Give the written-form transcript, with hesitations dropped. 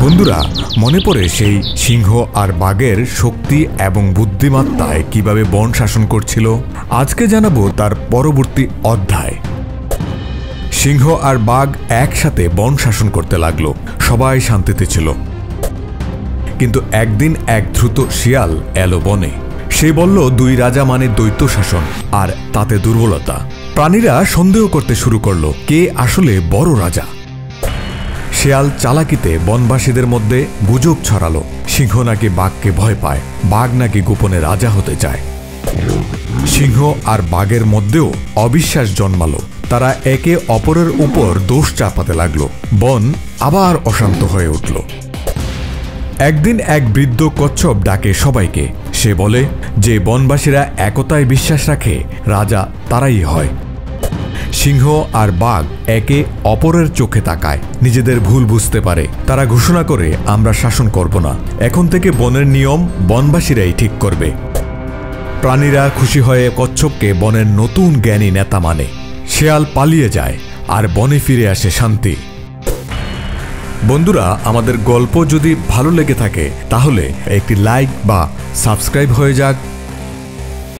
বন্ধুরা, মনে পড়ে সেই সিংহ আর বাঘের শক্তি এবং বুদ্ধিমত্তায় কিভাবে বন শাসন করছিল। আজকে জানাবো তার পরবর্তী অধ্যায়। সিংহ আর বাঘ একসাথে বন শাসন করতে লাগলো। সবাই শান্তিতে ছিল, কিন্তু একদিন এক দ্রুত শিয়াল এলো বনে। সে বলল, দুই রাজা মানে দ্বৈত শাসন, আর তাতে দুর্বলতা। প্রাণীরা সন্দেহ করতে শুরু করলো কে আসলে বড় রাজা। শিয়াল চালাকিতে বনবাসীদের মধ্যে গুজব ছড়ালো, সিংহ নাকি বাঘকে ভয় পায়, বাঘ নাকি গোপনে রাজা হতে চায়। সিংহ আর বাঘের মধ্যেও অবিশ্বাস জন্মালো। তারা একে অপরের উপর দোষ চাপাতে লাগলো। বন আবার অশান্ত হয়ে উঠল। একদিন এক বৃদ্ধ কচ্ছপ ডাকে সবাইকে। সে বলে যে বনবাসীরা একতায় বিশ্বাস রাখে, রাজা তারাই হয়। সিংহ আর বাঘ একে অপরের চোখে তাকায়, নিজেদের ভুল বুঝতে পারে। তারা ঘোষণা করে, আমরা শাসন করব না, এখন থেকে বনের নিয়ম বনবাসীরাই ঠিক করবে। প্রাণীরা খুশি হয়ে কচ্ছপকে বনের নতুন জ্ঞানী নেতা মানে। শিয়াল পালিয়ে যায় আর বনে ফিরে আসে শান্তি। বন্ধুরা, আমাদের গল্প যদি ভালো লেগে থাকে তাহলে একটি লাইক বা সাবস্ক্রাইব হয়ে যাক।